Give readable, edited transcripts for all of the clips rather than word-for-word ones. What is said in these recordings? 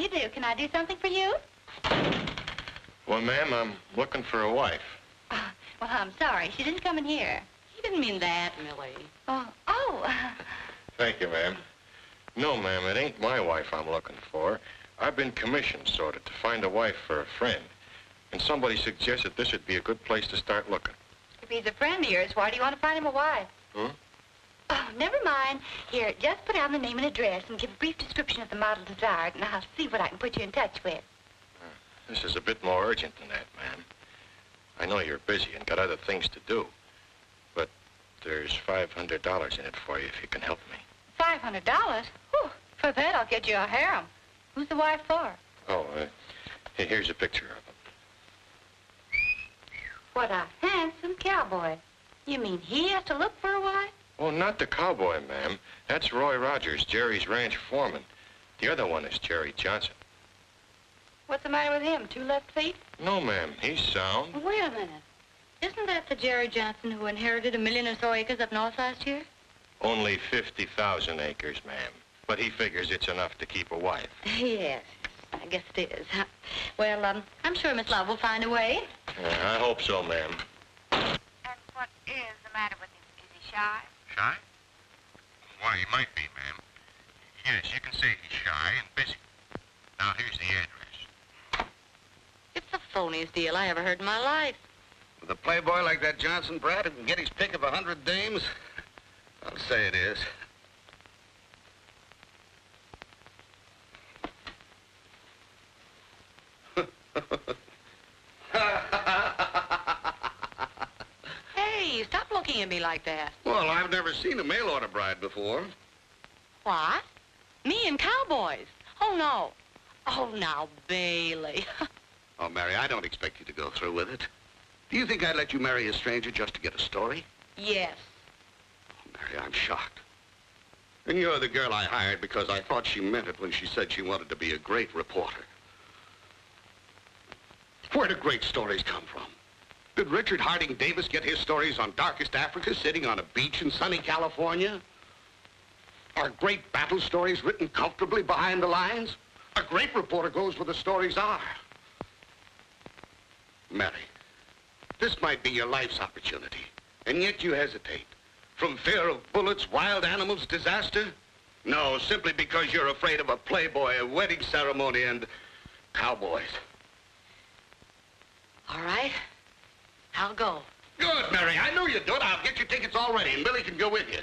you do? Can I do something for you? Well, ma'am, I'm looking for a wife. Well, I'm sorry. She didn't come in here. He didn't mean that, Millie. Oh. Thank you, ma'am. No, ma'am, it ain't my wife I'm looking for. I've been commissioned, sort of, to find a wife for a friend. And somebody suggested this would be a good place to start looking. If he's a friend of yours, why do you want to find him a wife? Hmm? Oh, never mind. Here, just put down the name and address and give a brief description of the model desired, and I'll see what I can put you in touch with. This is a bit more urgent than that, ma'am. I know you're busy and got other things to do. But there's $500 in it for you if you can help me. $500? Whew, for that, I'll get you a harem. Who's the wife for? Oh, here's a picture of him. What a handsome cowboy. You mean he has to look for a wife? Oh, not the cowboy, ma'am. That's Roy Rogers, Jerry's ranch foreman. The other one is Jerry Johnson. What's the matter with him? 2 left feet? No, ma'am. He's sound. Wait a minute. Isn't that the Jerry Johnson who inherited 1 million or so acres up north last year? Only 50,000 acres, ma'am. But he figures it's enough to keep a wife. Yes, I guess it is. Well, I'm sure Miss Love will find a way. I hope so, ma'am. And what is the matter with him? Is he shy? Shy? Why, he might be, ma'am. Yes, you can say he's shy and busy. Now, here's the address. It's the phoniest deal I ever heard in my life. With a playboy like that Johnson brat who can get his pick of 100 dames, I'll say it is. Hey, stop looking at me like that. Well, I've never seen a mail-order bride before. What? Me and cowboys? Oh, no. Oh, now, Bailey. Oh, Mary, I don't expect you to go through with it. Do you think I'd let you marry a stranger just to get a story? Yes. Oh, Mary, I'm shocked. And you're the girl I hired because I thought she meant it when she said she wanted to be a great reporter. Where do great stories come from? Did Richard Harding Davis get his stories on darkest Africa sitting on a beach in sunny California? Are great battle stories written comfortably behind the lines? A great reporter goes where the stories are. Mary, this might be your life's opportunity, and yet you hesitate. From fear of bullets, wild animals, disaster? No, simply because you're afraid of a playboy, a wedding ceremony, and cowboys. All right. I'll go. Good, Mary. I knew you'd do it. I'll get your tickets all ready, and Billy can go with you.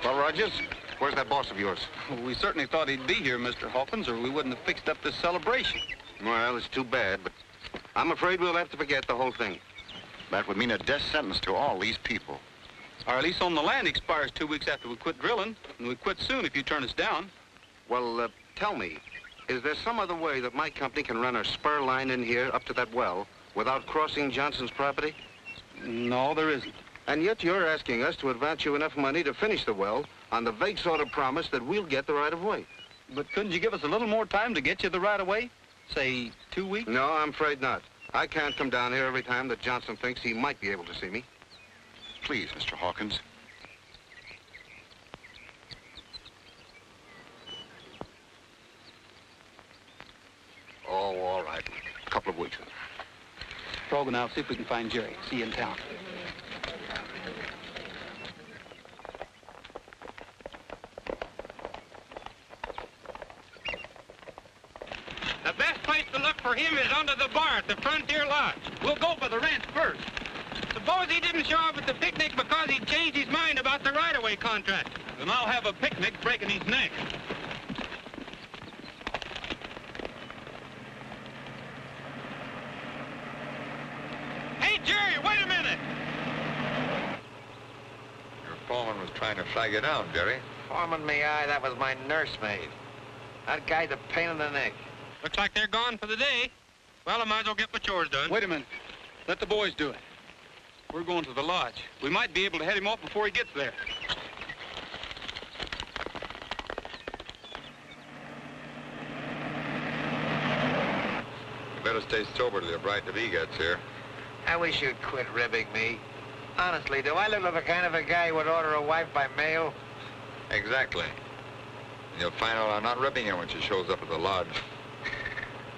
Well, Rogers, where's that boss of yours? Well, we certainly thought he'd be here, Mr. Hawkins, or we wouldn't have fixed up this celebration. Well, it's too bad, but I'm afraid we'll have to forget the whole thing. That would mean a death sentence to all these people. Our lease on the land expires 2 weeks after we quit drilling, and we quit soon if you turn us down. Well, tell me, is there some other way that my company can run a spur line in here up to that well without crossing Johnson's property? No, there isn't. And yet you're asking us to advance you enough money to finish the well on the vague sort of promise that we'll get the right-of-way. But couldn't you give us a little more time to get you the right-of-way? Say, 2 weeks? No, I'm afraid not. I can't come down here every time that Johnson thinks he might be able to see me. Please, Mr. Hawkins. Oh, all right. A couple of weeks. Frog and I'll see if we can find Jerry. See you in town. The best place to look for him is under the bar at the Frontier Lodge. We'll go for the ranch first. Suppose he didn't show up at the picnic because he changed his mind about the right-of-way contract. Then I'll have a picnic breaking his neck. Hey, Jerry, wait a minute! Your foreman was trying to flag you down, Jerry. Foreman me eye, that was my nursemaid. That guy's a pain in the neck. Looks like they're gone for the day. Well, I might as well get my chores done. Wait a minute. Let the boys do it. We're going to the lodge. We might be able to head him off before he gets there. You better stay sober till your bride-to-be gets here. I wish you'd quit ribbing me. Honestly, do I look like the kind of a guy who would order a wife by mail? Exactly. You'll find out I'm not ripping her when she shows up at the lodge.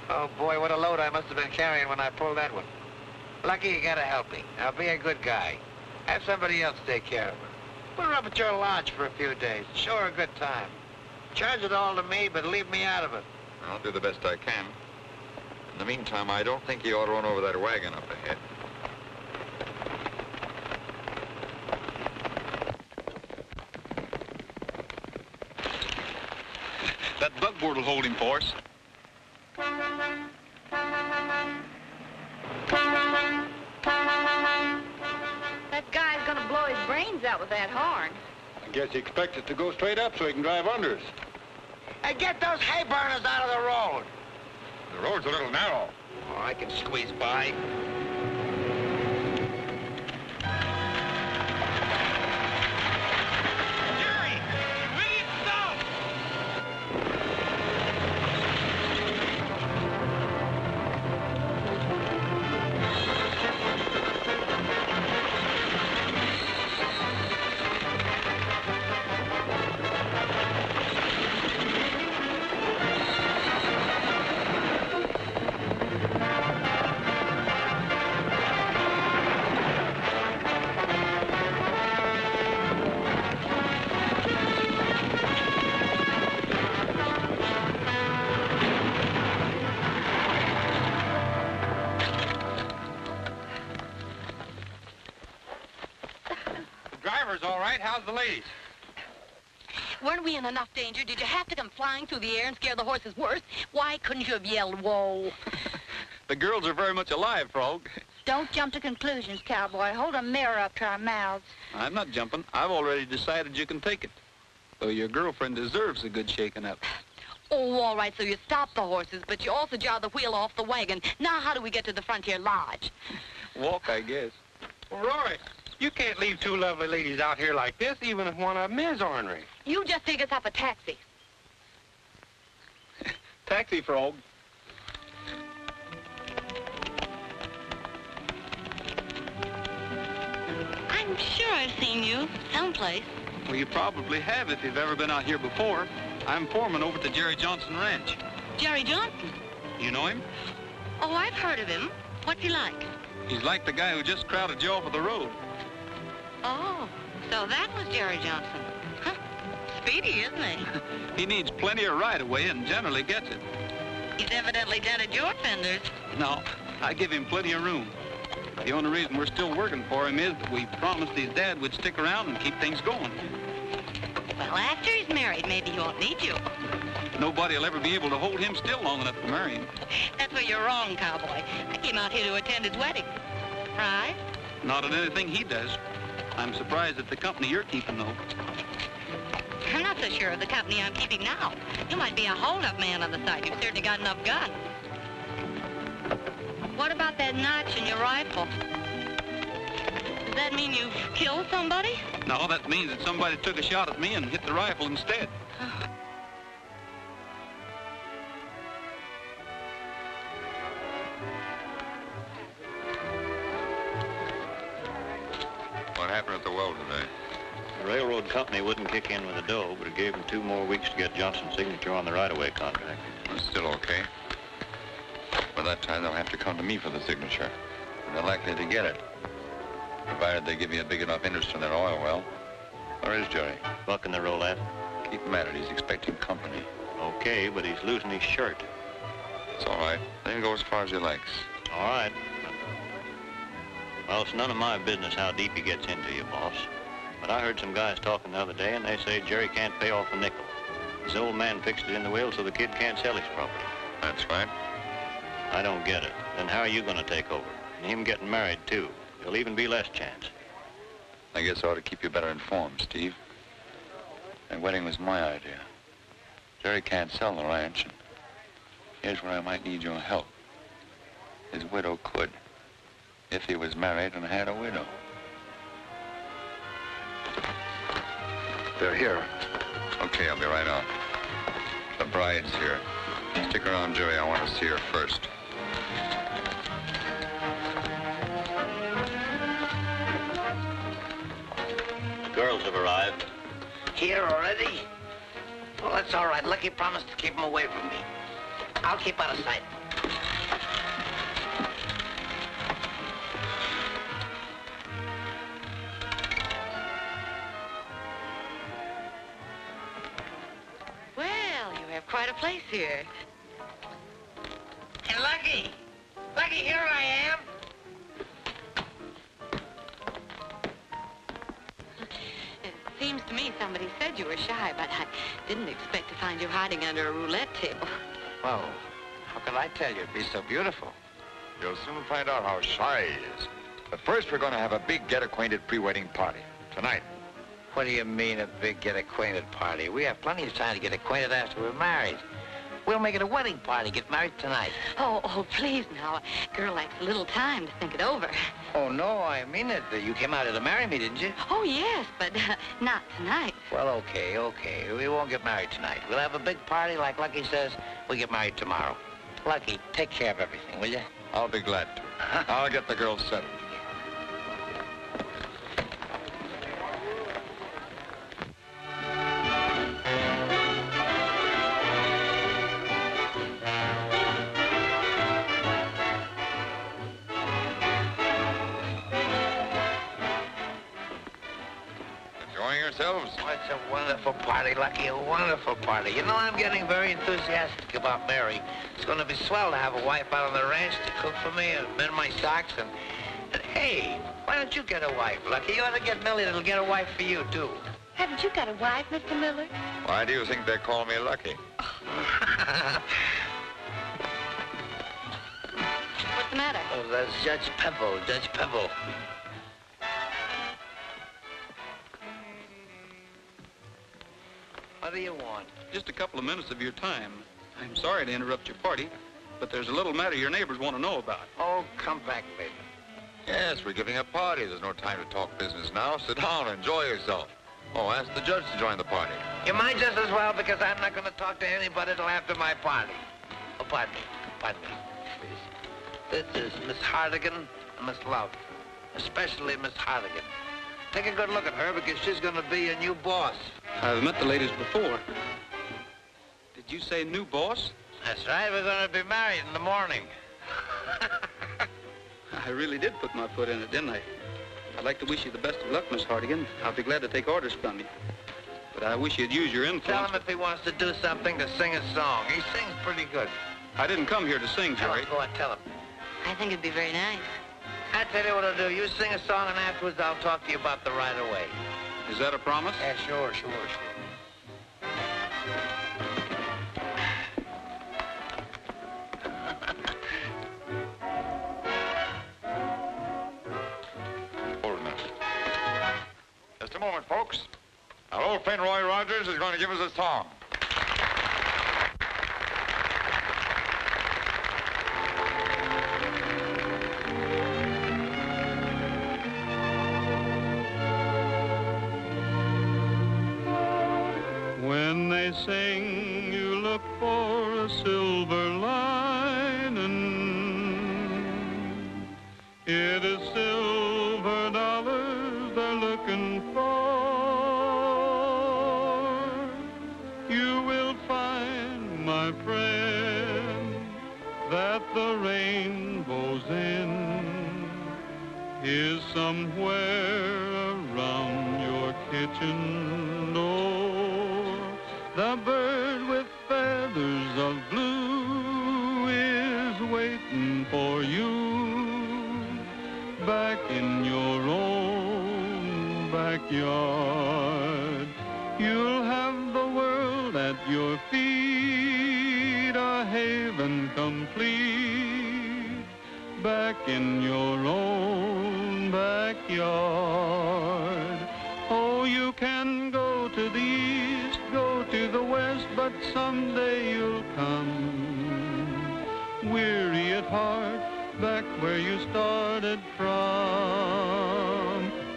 Oh, boy, what a load I must have been carrying when I pulled that one. Lucky you gotta help me. I'll be a good guy. Have somebody else take care of her. Put her up at your lodge for a few days. Show her a good time. Charge it all to me, but leave me out of it. I'll do the best I can. In the meantime, I don't think you ought to run over that wagon up ahead. That buckboard will hold him for us. That guy's gonna blow his brains out with that horn. I guess he expects it to go straight up so he can drive under us. Hey, get those hay burners out of the road. The road's a little narrow. Oh, I can squeeze by. Jerry! Will you stop? All right, how's the ladies? Weren't we in enough danger? Did you have to come flying through the air and scare the horses worse? Why couldn't you have yelled, whoa? The girls are very much alive, Frog. Don't jump to conclusions, cowboy. Hold a mirror up to our mouths. I'm not jumping. I've already decided you can take it. Though your girlfriend deserves a good shaking up. Oh, all right, so you stopped the horses, but you also jarred the wheel off the wagon. Now how do we get to the Frontier Lodge? Walk, I guess. Well, Roy, you can't leave two lovely ladies out here like this, even if one of them is ornery. You just take us up a taxi. Taxi, Frog. I'm sure I've seen you someplace. Well, you probably have if you've ever been out here before. I'm foreman over at the Jerry Johnson Ranch. Jerry Johnson? You know him? Oh, I've heard of him. What's he like? He's like the guy who just crowded you off of the road. Oh, so that was Jerry Johnson. Huh. Speedy, isn't he? He needs plenty of right-of-way and generally gets it. He's evidently dented your fenders. No, I give him plenty of room. The only reason we're still working for him is that we promised his dad would stick around and keep things going. Well, after he's married, maybe he won't need you. Nobody will ever be able to hold him still long enough to marry him. That's where you're wrong, cowboy. I came out here to attend his wedding. Right? Not at anything he does. I'm surprised at the company you're keeping, though. I'm not so sure of the company I'm keeping now. You might be a hold-up man on the side. You've certainly got enough guns. What about that notch in your rifle? Does that mean you've killed somebody? No, that means that somebody took a shot at me and hit the rifle instead. What happened at the well today? The railroad company wouldn't kick in with the dough, but it gave them 2 more weeks to get Johnson's signature on the right-of-way contract. It's still okay. By that time, they'll have to come to me for the signature. And they're likely to get it. Provided they give me a big enough interest in their oil well. Where is Jerry? Bucking the roulette. Keep him at it. He's expecting company. Okay, but he's losing his shirt. It's all right. Let him go as far as he likes. All right. Well, it's none of my business how deep he gets into you, boss. But I heard some guys talking the other day, and they say Jerry can't pay off a nickel. His old man fixed it in the will so the kid can't sell his property. That's right. I don't get it. Then how are you going to take over? And him getting married, too. There'll even be less chance. I guess I ought to keep you better informed, Steve. That wedding was my idea. Jerry can't sell the ranch, and here's where I might need your help. His widow could, if he was married and had a widow. They're here. Okay, I'll be right out. The bride's here. Stick around, Jerry. I want to see her first. The girls have arrived. Here already? Oh, Well, that's all right. Lucky promised to keep him away from me. I'll keep out of sight. Well, you have quite a place here. Hey, Lucky! Lucky, here I am! It seems to me somebody said you were shy, but I didn't expect to find you hiding under a roulette table. Well, how could I tell you? It'd be so beautiful. You'll soon find out how shy he is. But first, we're going to have a big get-acquainted pre-wedding party. Tonight. What do you mean, a big get-acquainted party? We have plenty of time to get acquainted after we're married. We'll make it a wedding party. Get married tonight. Oh, please now. A girl likes a little time to think it over. Oh, no, I mean it. You came out here to marry me, didn't you? Oh, yes, but not tonight. Well, okay. We won't get married tonight. We'll have a big party like Lucky says. We'll get married tomorrow. Lucky, take care of everything, will you? I'll be glad to. I'll get the girls settled. Yourselves? Oh, it's a wonderful party, Lucky, a wonderful party. You know, I'm getting very enthusiastic about Mary. It's going to be swell to have a wife out on the ranch to cook for me and mend my socks. And hey, why don't you get a wife, Lucky? You ought to get Millie that'll get a wife for you, too. Haven't you got a wife, Mr. Miller? Why do you think they call me Lucky? What's the matter? Oh, that's Judge Pebble, Judge Pebble. What do you want? Just a couple of minutes of your time. I'm sorry to interrupt your party, but there's a little matter your neighbors want to know about. Oh, come back later. Yes, we're giving a party. There's no time to talk business now. Sit down and enjoy yourself. Oh, ask the judge to join the party. You might just as well, because I'm not going to talk to anybody till after my party. Oh, pardon me, please. This is Miss Hardigan and Miss Love, especially Miss Hardigan. Take a good look at her, because she's going to be your new boss. I've met the ladies before. Did you say new boss? That's right, we're going to be married in the morning. I really did put my foot in it, didn't I? I'd like to wish you the best of luck, Miss Hardigan. I'll be glad to take orders from you. But I wish you'd use your influence. Tell him if he wants to do something to sing a song. He sings pretty good. I didn't come here to sing, Jerry. Go on, tell him. I think it'd be very nice. I tell you what I'll do. You sing a song, and afterwards I'll talk to you about the right-of-way. Is that a promise? Yeah, sure. Just a moment, folks. Our old friend Roy Rogers is going to give us a song. When they sing, you look for a silver lining. It is silver dollars they're looking for. You will find, my friend, that the rainbow's end is somewhere around your kitchen door. The bird with feathers of blue is waiting for you back in your own backyard. You'll have the world at your feet, a haven complete, back in your own backyard. Oh, you can go to the east, go to the west, but someday you'll come, weary at heart, back where you started from.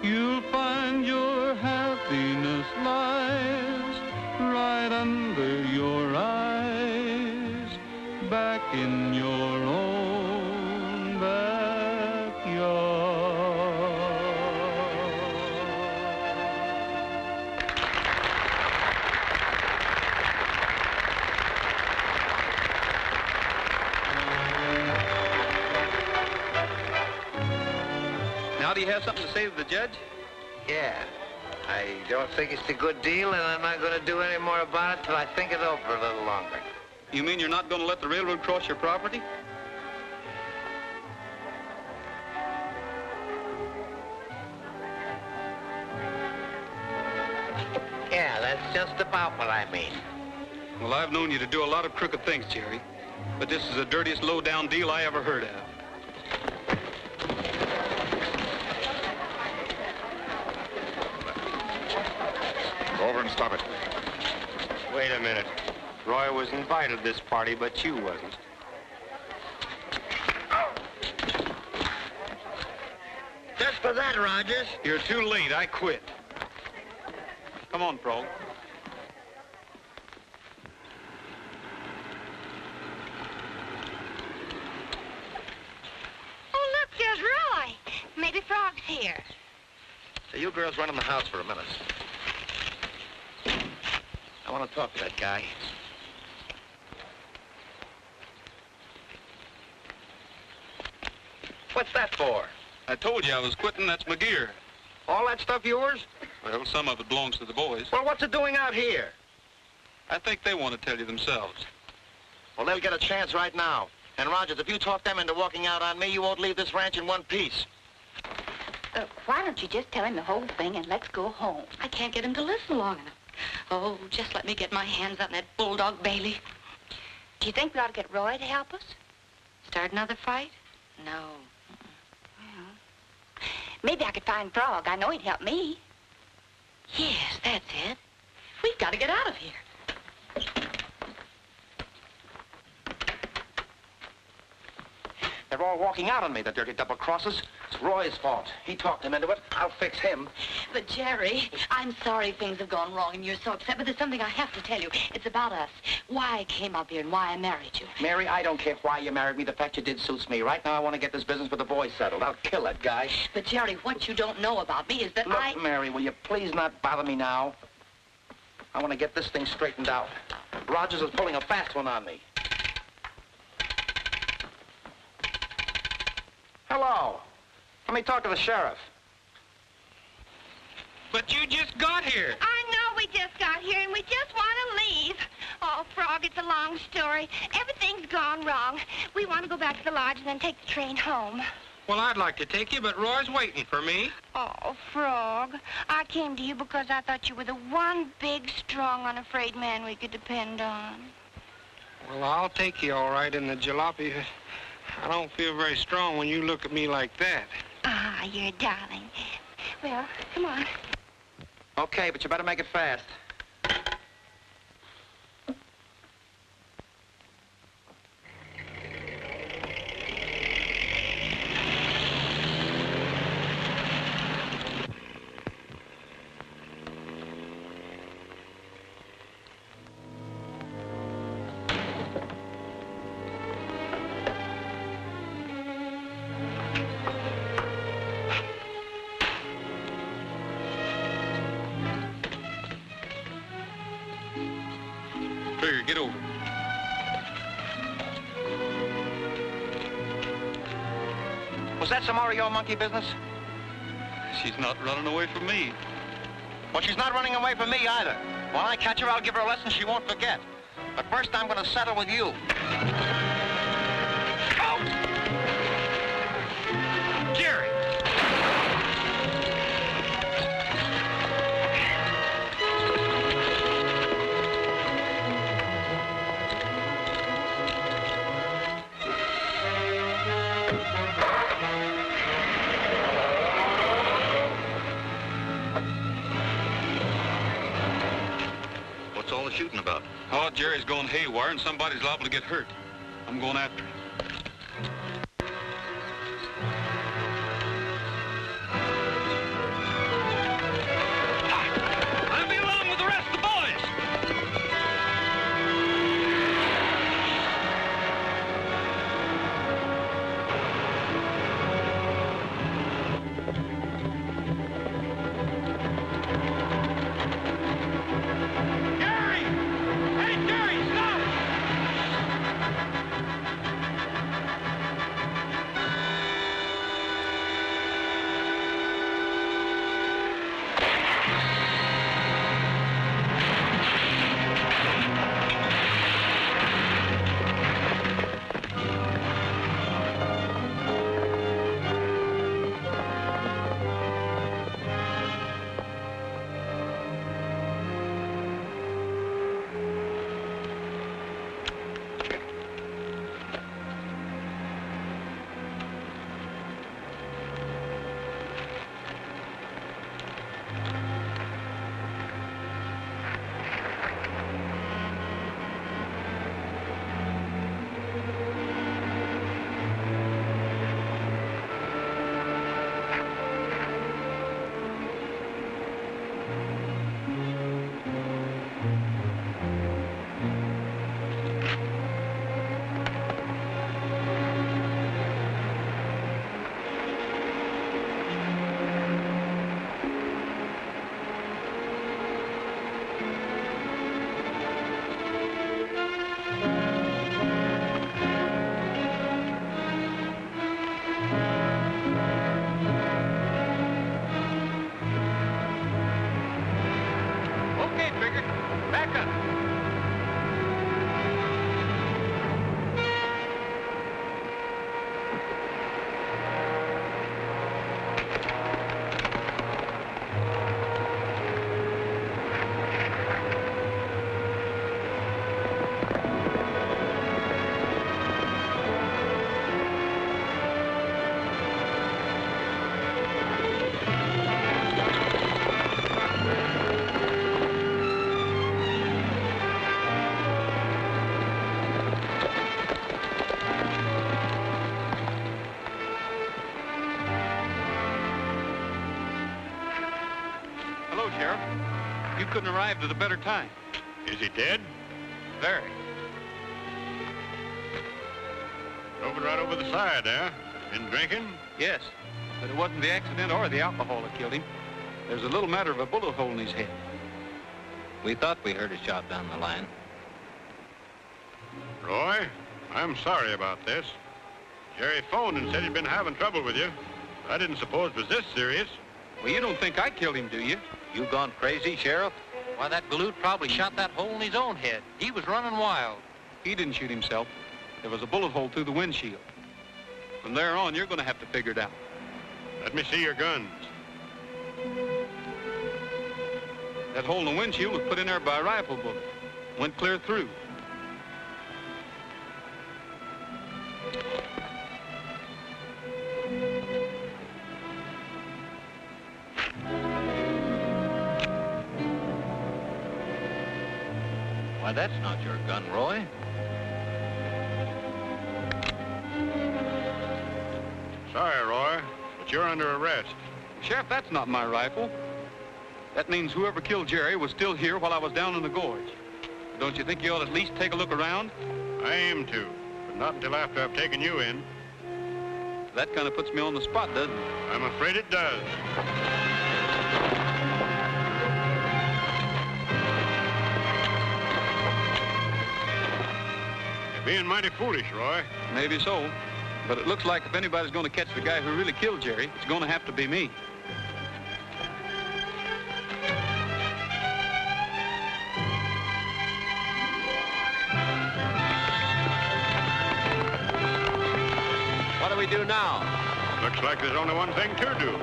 You'll find your happiness lies right under your eyes, back in your own backyard. have something to say to the judge? Yeah. I don't think it's a good deal, and I'm not going to do any more about it till I think it over a little longer. You mean you're not going to let the railroad cross your property? Yeah, that's just about what I mean. Well, I've known you to do a lot of crooked things, Jerry. But this is the dirtiest low-down deal I ever heard of. Go over and stop it. Wait a minute. Roy was invited to this party, but you wasn't. Just for that, Rogers. You're too late. I quit. Come on, Frog. Oh, look, there's Roy. Maybe Frog's here. Hey, you girls run in the house for a minute. I want to talk to that guy. What's that for? I told you I was quitting. That's my gear. All that stuff yours? Well, some of it belongs to the boys. Well, what's it doing out here? I think they want to tell you themselves. Well, they'll get a chance right now. And, Rogers, if you talk them into walking out on me, you won't leave this ranch in one piece. Why don't you just tell him the whole thing and let's go home? I can't get him to listen long enough. Oh, just let me get my hands on that bulldog Bailey. Do you think we ought to get Roy to help us? Start another fight? No. Well, maybe I could find Frog. I know he'd help me. Yes, that's it. We've got to get out of here. They're all walking out on me, the dirty double-crossers. It's Roy's fault. He talked him into it. I'll fix him. But, Jerry, I'm sorry things have gone wrong and you're so upset, but there's something I have to tell you. It's about us. Why I came up here and why I married you. Mary, I don't care why you married me. The fact you did suits me. Right now, I want to get this business with the boys settled. I'll kill that guy. But, Jerry, what you don't know about me is that Look, Mary, will you please not bother me now? I want to get this thing straightened out. Rogers is pulling a fast one on me. Hello. Let me talk to the sheriff. But you just got here. I know we just got here and we just want to leave. Oh, Frog, it's a long story. Everything's gone wrong. We want to go back to the lodge and then take the train home. Well, I'd like to take you, but Roy's waiting for me. Oh, Frog, I came to you because I thought you were the one big, strong, unafraid man we could depend on. Well, I'll take you all right in the jalopy. I don't feel very strong when you look at me like that. Ah, you're a darling. Well, come on. Okay, but you better make it fast. Trigger, get over. Was that some more of your monkey business? She's not running away from me. Well, she's not running away from me either. When I catch her, I'll give her a lesson she won't forget. But first, I'm going to settle with you. Oh! Jerry! What's all the shooting about? Oh, Jerry's going haywire and somebody's liable to get hurt. I'm going after him. I'll be along with the rest of the boys. Jerry! Hey, Jerry, stop! Hello, Sheriff. You couldn't arrive at a better time. Is he dead? Very. Drove it right over the side, huh? Been drinking? Yes, but it wasn't the accident or the alcohol that killed him. There's a little matter of a bullet hole in his head. We thought we heard a shot down the line. Roy, I'm sorry about this. Jerry phoned and said he'd been having trouble with you. I didn't suppose it was this serious. Well, you don't think I killed him, do you? You gone crazy, Sheriff? Why, that galoot probably shot that hole in his own head. He was running wild. He didn't shoot himself. There was a bullet hole through the windshield. From there on, you're going to have to figure it out. Let me see your guns. That hole in the windshield was put in there by a rifle bullet. Went clear through. Why, that's not your gun, Roy. Sorry, Roy, but you're under arrest. Sheriff, that's not my rifle. That means whoever killed Jerry was still here while I was down in the gorge. Don't you think you ought to at least take a look around? I aim to, but not until after I've taken you in. That kind of puts me on the spot, doesn't it? I'm afraid it does. You're being mighty foolish, Roy. Maybe so. But it looks like if anybody's going to catch the guy who really killed Jerry, it's going to have to be me. What do we do now? Looks like there's only one thing to do.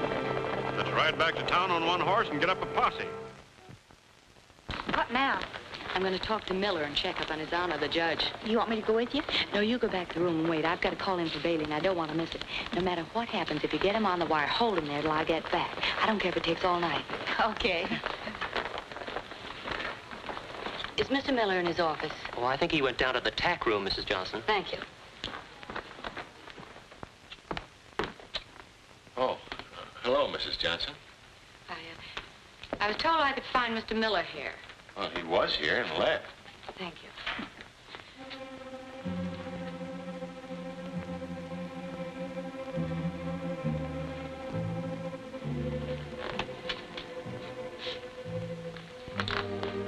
Let's ride back to town on one horse and get up a posse. What now? I'm going to talk to Miller and check up on his honor, the judge. You want me to go with you? No, you go back to the room and wait. I've got to call in for Bailey, and I don't want to miss it. No matter what happens, if you get him on the wire, hold him there till I get back. I don't care if it takes all night. Okay. Is Mr. Miller in his office? Oh, I think he went down to the tack room, Mrs. Johnson. Thank you. Oh, hello, Mrs. Johnson. I was told I could find Mr. Miller here. Well, he was here and left. Thank you.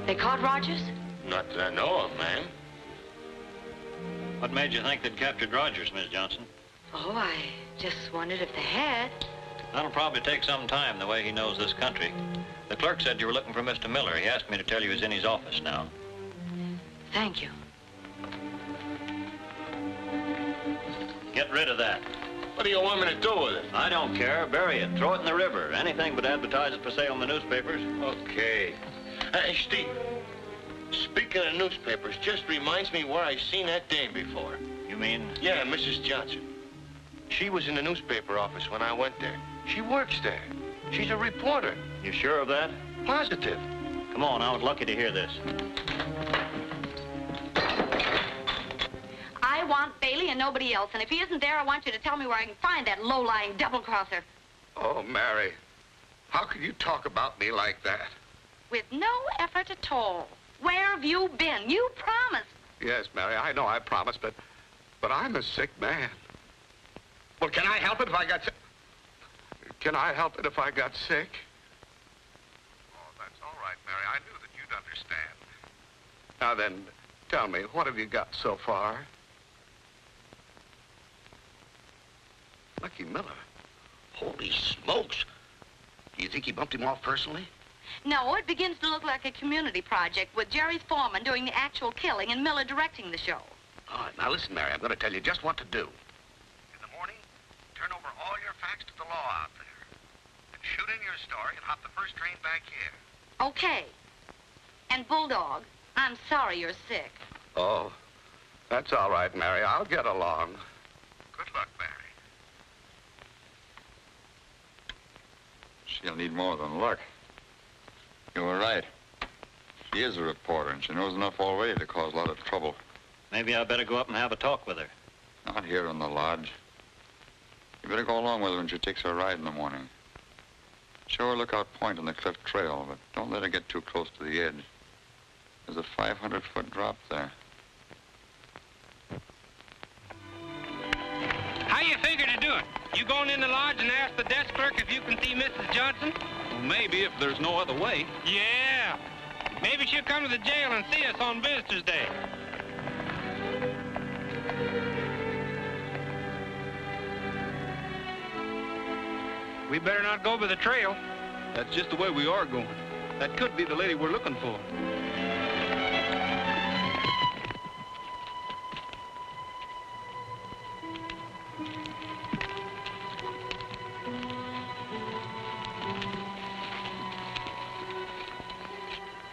They caught Rogers? Not that I know of, ma'am. What made you think they'd captured Rogers, Miss Johnson? Oh, I just wondered if they had. That'll probably take some time, the way he knows this country. The clerk said you were looking for Mr. Miller. He asked me to tell you he's in his office now. Thank you. Get rid of that. What do you want me to do with it? I don't care. Bury it. Throw it in the river. Anything but advertise it for sale in the newspapers. Okay. Hey, Steve. Speaking of newspapers, just reminds me where I've seen that dame before. You mean? Yeah, Mrs. Johnson. She was in the newspaper office when I went there. She works there. She's a reporter. You sure of that? Positive. Come on, I was lucky to hear this. I want Bailey and nobody else, and if he isn't there, I want you to tell me where I can find that low-lying double-crosser. Oh, Mary, how can you talk about me like that? With no effort at all. Where have you been? You promised. Yes, Mary, I know I promised, but I'm a sick man. Well, can I help it if I got sick? Can I help it if I got sick? Oh, that's all right, Mary. I knew that you'd understand. Now then, tell me, what have you got so far? Lucky Miller. Holy smokes. Do you think he bumped him off personally? No, it begins to look like a community project with Jerry's foreman doing the actual killing and Miller directing the show. All right, now listen, Mary, I'm going to tell you just what to do. In the morning, turn over all your facts to the law out there. And shoot in your story and hop the first train back here. Okay. And Bulldog, I'm sorry you're sick. Oh, that's all right, Mary. I'll get along. Good luck, Mary. She'll need more than luck. You were right. She is a reporter, and she knows enough already to cause a lot of trouble. Maybe I better go up and have a talk with her. Not here in the lodge. You better go along with her when she takes her ride in the morning. Show her Lookout Point on the cliff trail, but don't let her get too close to the edge. There's a 500-foot drop there. How you figure to do it? You going in the lodge and ask the desk clerk if you can see Mrs. Johnson? Well, maybe if there's no other way. Yeah. Maybe she'll come to the jail and see us on Visitors' Day. We better not go by the trail. That's just the way we are going. That could be the lady we're looking for.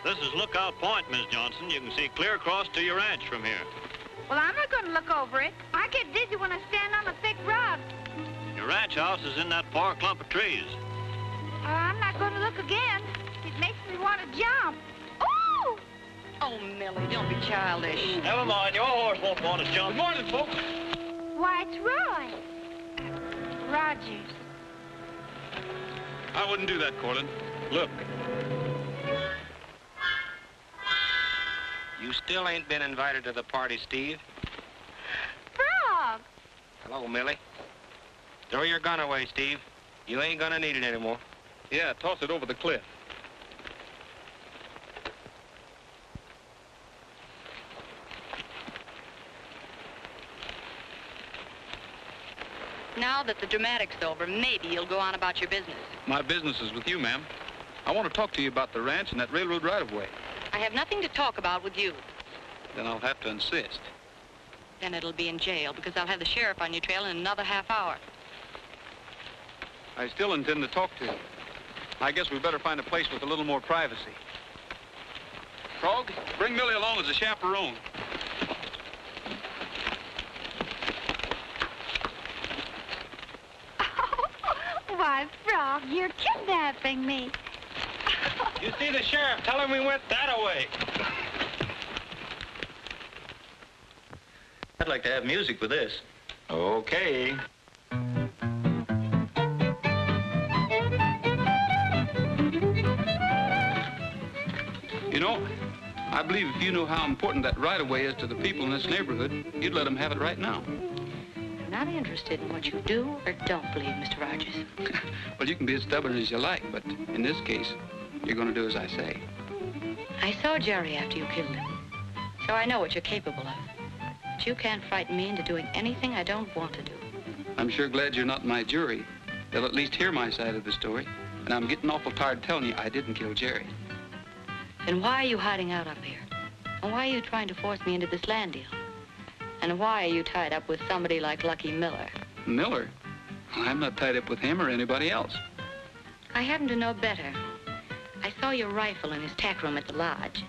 This is Lookout Point, Miss Johnson. You can see clear across to your ranch from here. Well, I'm not going to look over it. I get dizzy when I stand on a thick rug. Your ranch house is in that far clump of trees. I'm not going to look again. It makes me want to jump. Ooh! Oh, Millie, don't be childish. Never mind, your horse won't want to jump. Good morning, folks. Why, it's Roy. Rogers. I wouldn't do that, Corlin. Look. You still ain't been invited to the party, Steve. Frog! Hello, Millie. Throw your gun away, Steve. You ain't gonna need it anymore. Yeah, toss it over the cliff. Now that the dramatic's over, maybe you'll go on about your business. My business is with you, ma'am. I want to talk to you about the ranch and that railroad right-of-way. I have nothing to talk about with you. Then I'll have to insist. Then it'll be in jail, because I'll have the sheriff on your trail in another half hour. I still intend to talk to you. I guess we better find a place with a little more privacy. Frog, bring Millie along as a chaperone. Why, Frog, you're kidnapping me. You see the sheriff. Tell him we went that way. I'd like to have music with this. Okay. You know, I believe if you knew how important that right-of-way is to the people in this neighborhood, you'd let them have it right now. I'm not interested in what you do or don't believe, Mr. Rogers. Well, you can be as stubborn as you like, but in this case, you're going to do as I say. I saw Jerry after you killed him, so I know what you're capable of. But you can't frighten me into doing anything I don't want to do. I'm sure glad you're not my jury. They'll at least hear my side of the story, and I'm getting awful tired telling you I didn't kill Jerry. Then why are you hiding out up here? And why are you trying to force me into this land deal? And why are you tied up with somebody like Lucky Miller? Miller? I'm not tied up with him or anybody else. I happen to know better. I saw your rifle in his tack room at the lodge.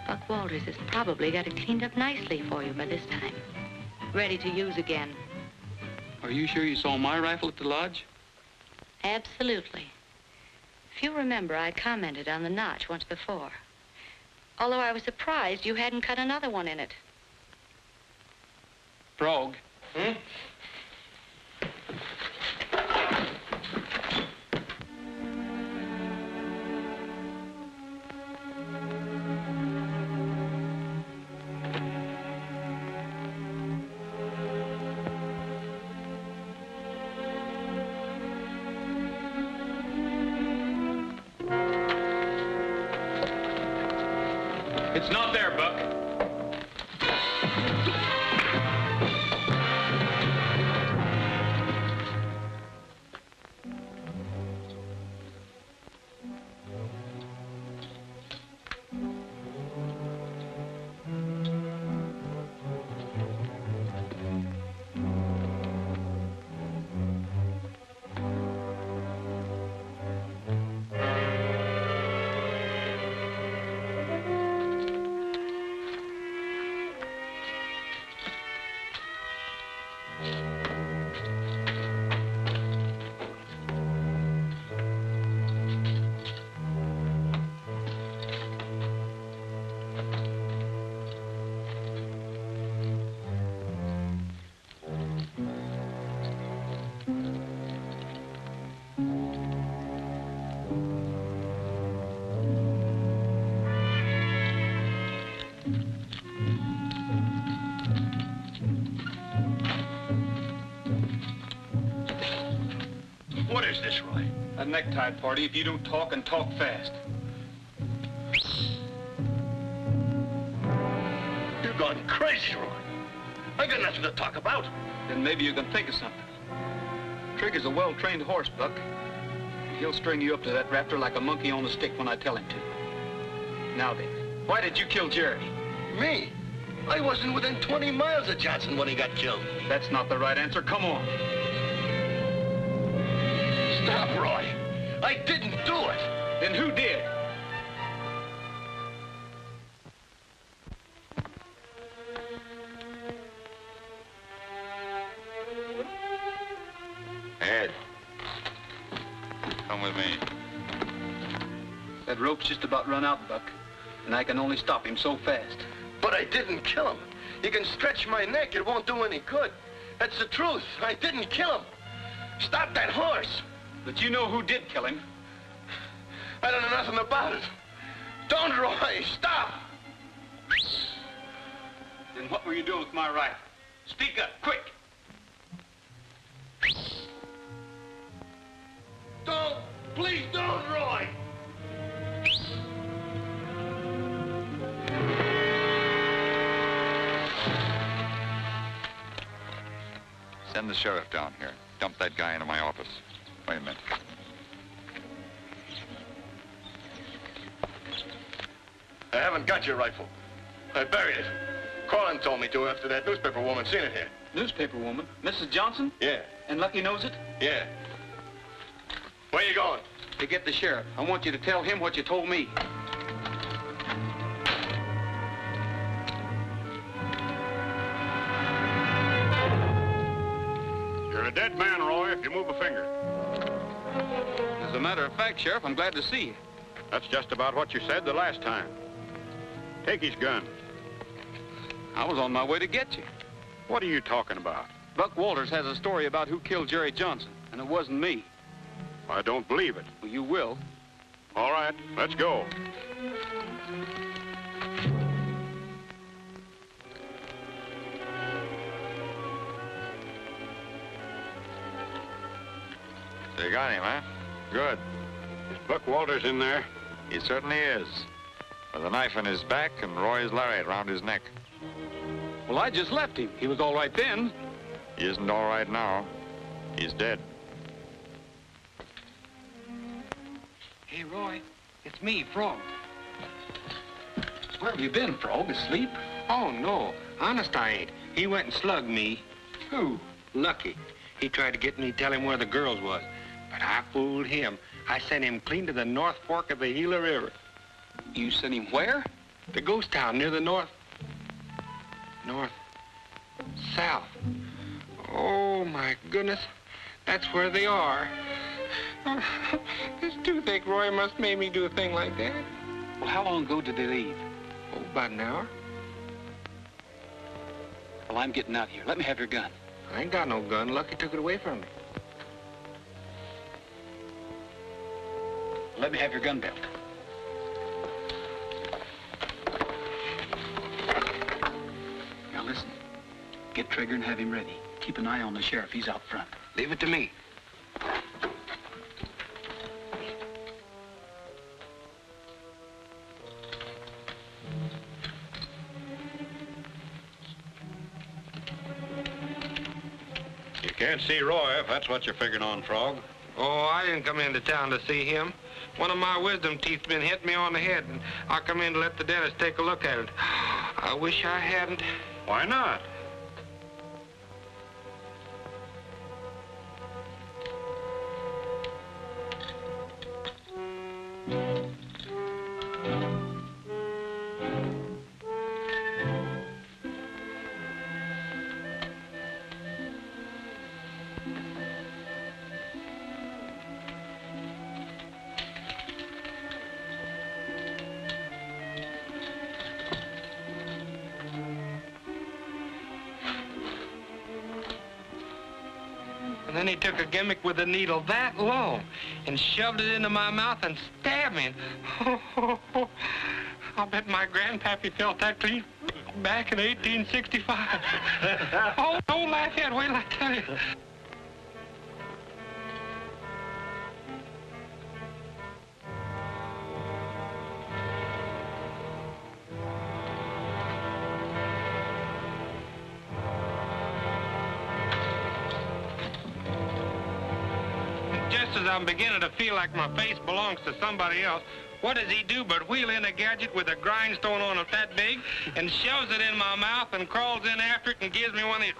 Buck Walters has probably got it cleaned up nicely for you by this time. Ready to use again. Are you sure you saw my rifle at the lodge? Absolutely. If you remember, I commented on the notch once before. Although I was surprised you hadn't cut another one in it. Frog. Hmm? It's not there, Buck. What is this, Roy? A necktie party if you don't talk and talk fast. You're gone crazy, Roy. I got nothing to talk about. Then maybe you can think of something. Trigger's a well-trained horse, Buck. He'll string you up to that raptor like a monkey on a stick when I tell him to. Now then, why did you kill Jerry? Me? I wasn't within 20 miles of Johnson when he got killed. That's not the right answer. Come on. Stop, Roy. I didn't do it. Then who did? Ed. Come with me. That rope's just about run out, Buck. And I can only stop him so fast. But I didn't kill him. You can stretch my neck. It won't do any good. That's the truth. I didn't kill him. Stop that horse. But you know who did kill him. I don't know nothing about it. Don't, Roy. Stop. Then what were you doing with my rifle? Speak up, quick. Don't. Please don't, Roy. Send the sheriff down here. Dump that guy into my office. Wait a minute. I haven't got your rifle. I buried it. Corlin told me to after that newspaper woman seen it here. Newspaper woman? Mrs. Johnson? Yeah. And Lucky knows it? Yeah. Where you going? To get the sheriff. I want you to tell him what you told me. You're a dead man, Roy, if you move a finger. As a matter of fact, Sheriff, I'm glad to see you. That's just about what you said the last time. Take his gun. I was on my way to get you. What are you talking about? Buck Walters has a story about who killed Jerry Johnson, and it wasn't me. I don't believe it. Well, you will. All right, let's go. So you got him, huh? Good. Is Buck Walters in there? He certainly is. With a knife in his back and Roy's lariat around his neck. Well, I just left him. He was all right then. He isn't all right now. He's dead. Hey, Roy, it's me, Frog. Where have you been, Frog? Asleep? Oh, no. Honest, I ain't. He went and slugged me. Who? Lucky. He tried to get me to tell him where the girls was. But I fooled him. I sent him clean to the North Fork of the Gila River. You sent him where? The ghost town near the south. Oh, my goodness. That's where they are. This toothache, Roy, must made me do a thing like that. Well, how long ago did they leave? Oh, about an hour. Well, I'm getting out here. Let me have your gun. I ain't got no gun. Lucky took it away from me. Let me have your gun belt. Now listen. Get Trigger and have him ready. Keep an eye on the sheriff. He's out front. Leave it to me. You can't see Roy if that's what you're figuring on, Frog. Oh, I didn't come into town to see him. One of my wisdom teeth been hit me on the head, and I come in to let the dentist take a look at it. I wish I hadn't. Why not? Then he took a gimmick with a needle that long and shoved it into my mouth and stabbed me. I'll bet my grandpappy felt that clean back in 1865. Oh, don't laugh yet. Wait till I tell you. Just as I'm beginning to feel like my face belongs to somebody else, what does he do but wheel in a gadget with a grindstone on it that big and shoves it in my mouth and crawls in after it and gives me one of these...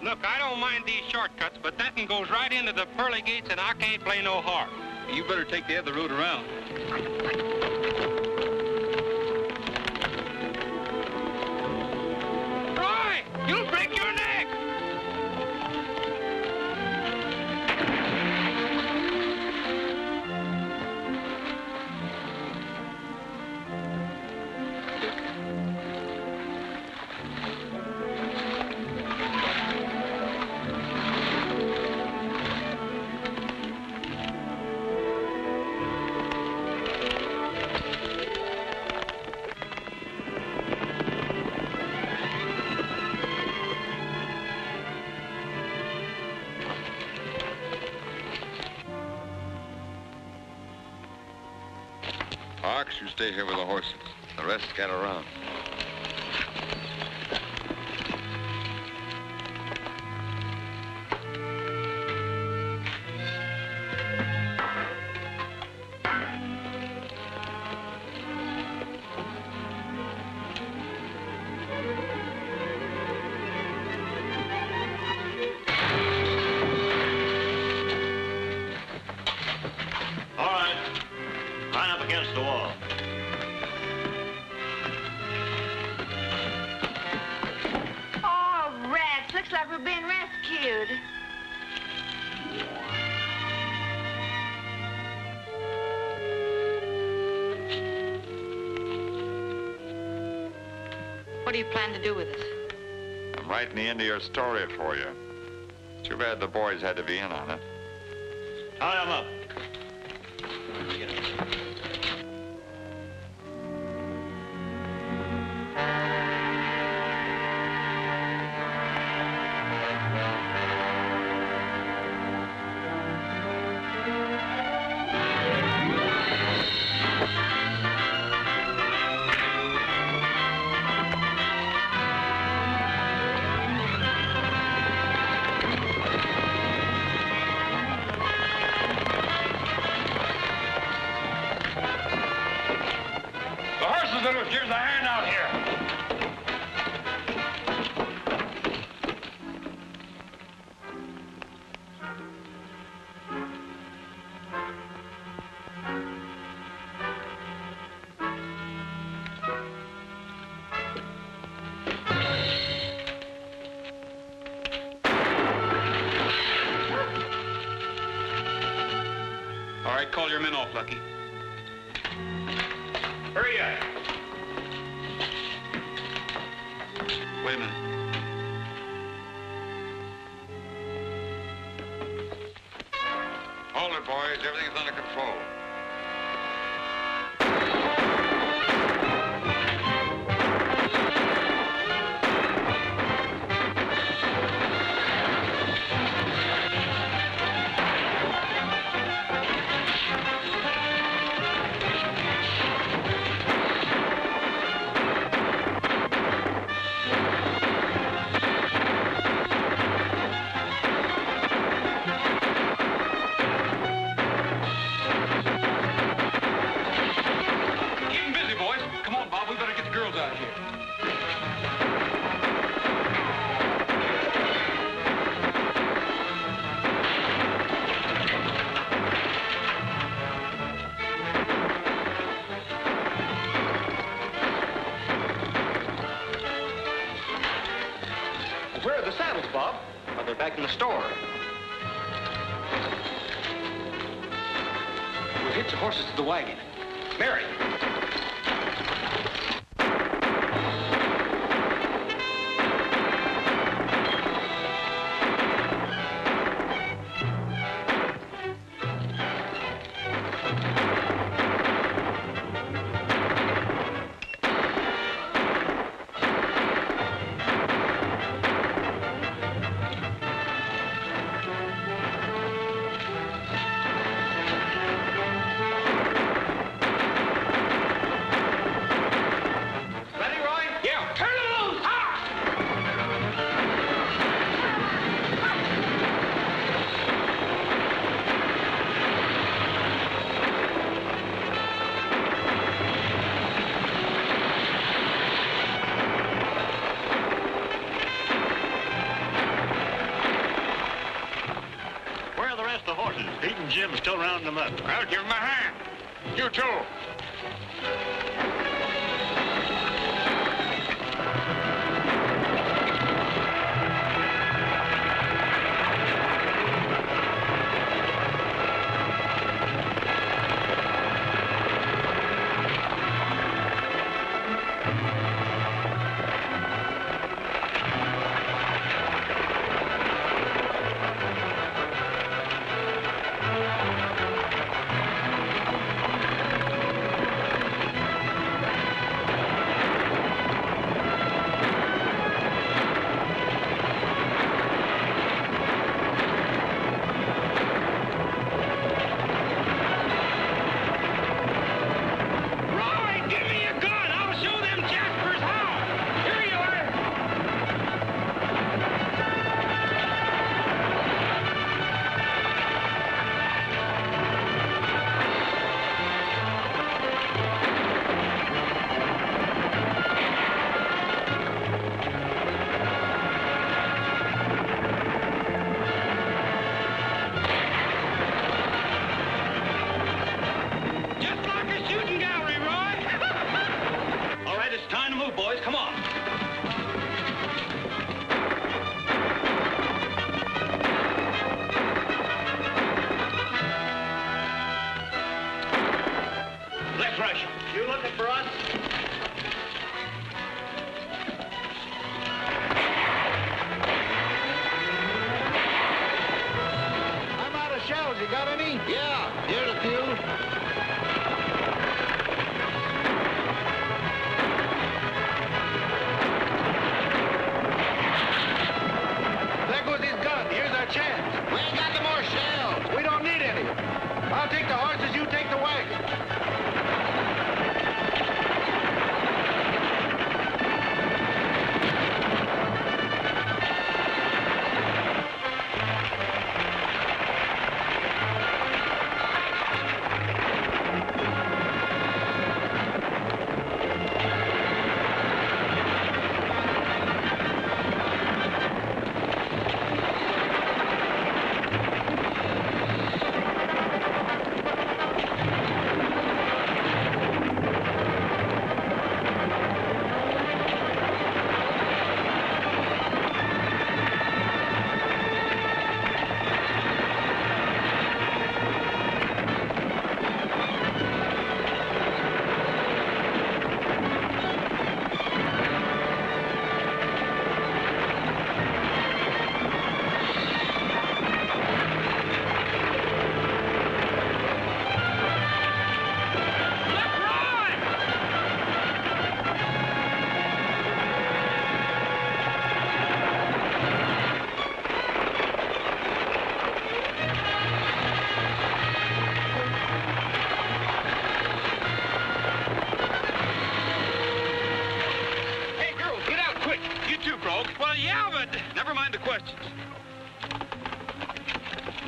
Look, I don't mind these shortcuts, but that one goes right into the pearly gates, and I can't play no harp. You better take the other road around. Roy, you'll break your neck! Ox, you stay here with the horses. The rest scatter around. Against the wall. Oh, rats. Looks like we're being rescued. What do you plan to do with us? I'm writing the end of your story for you. Too bad the boys had to be in on it. Tie him up. Here's a hand out here. All right, call your men off, Lucky. Hurry up. Wait a minute. Hold it, boys. Everything's under control. back in the store. We'll hitch the horses to the wagon. Mary! Jim's still rounding them up. Well, give him a hand. You too.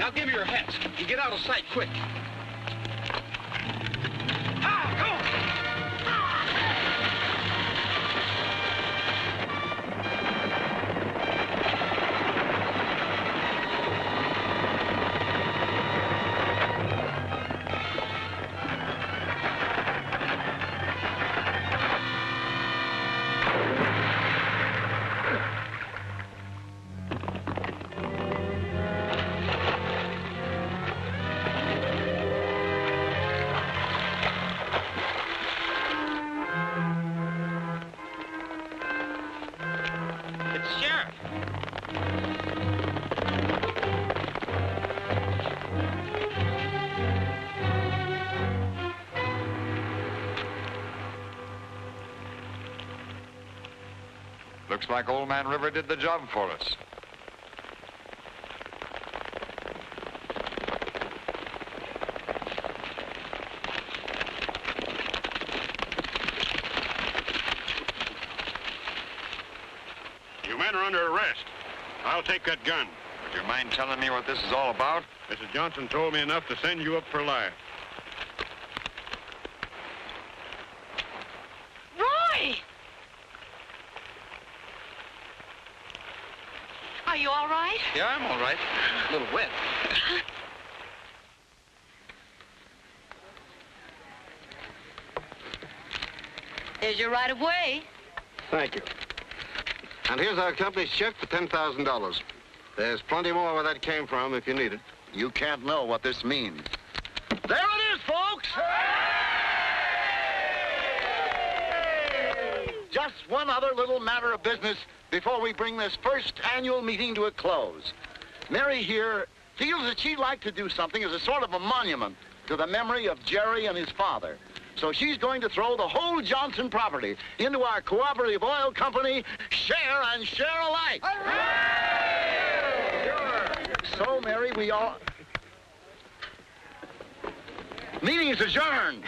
Now give me your hats and get out of sight quick. Looks like Old Man River did the job for us. You men are under arrest. I'll take that gun. Would you mind telling me what this is all about? Mrs. Johnson told me enough to send you up for life. Roy! Are you all right? Yeah, I'm all right. A little wet. There's your right of way. Thank you. And here's our company's check for $10,000. There's plenty more where that came from if you need it. You can't know what this means. There it is, folks! Just one other little matter of business before we bring this first annual meeting to a close. Mary here feels that she'd like to do something as a sort of a monument to the memory of Jerry and his father. So she's going to throw the whole Johnson property into our cooperative oil company, share and share alike. So, Mary, we all... Meeting is adjourned.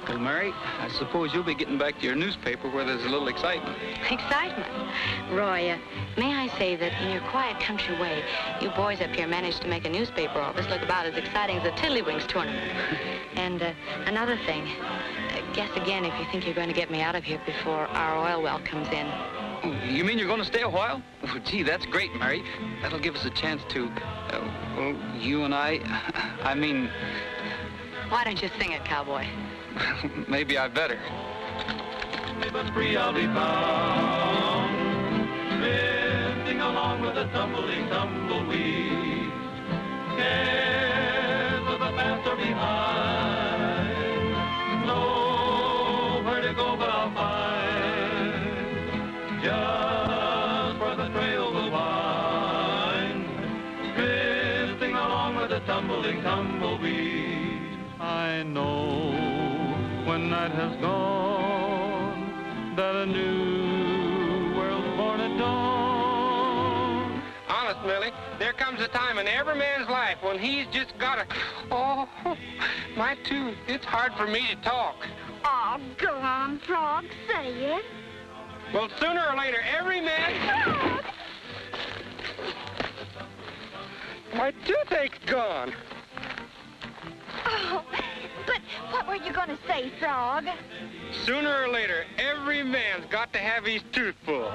Well, Mary, I suppose you'll be getting back to your newspaper where there's a little excitement. Excitement. Roy, may I say that in your quiet country way, you boys up here managed to make a newspaper office look about as exciting as a Tiddlywinks tournament. And another thing, guess again if you think you're going to get me out of here before our oil well comes in. Oh, you mean you're going to stay a while? Oh, gee, that's great, Mary. That'll give us a chance to, well, you and I mean... Why don't you sing it, cowboy? Maybe I better. But free I'll be found, drifting along with a tumbling tumbleweed. Cares of the past are behind, nowhere to go but I'll find, just where the trail will wind, drifting along with a tumbling tumbleweed. I know when night has gone, that a new world's born at dawn. Honest, Millie, there comes a time in every man's life when he's just got to... Oh, my tooth. It's hard for me to talk. Oh, go on, Frog, say it. Well, sooner or later, every man... My toothache's gone. Oh, but what were you going to say, Frog? Sooner or later, every man's got to have his tooth pulled.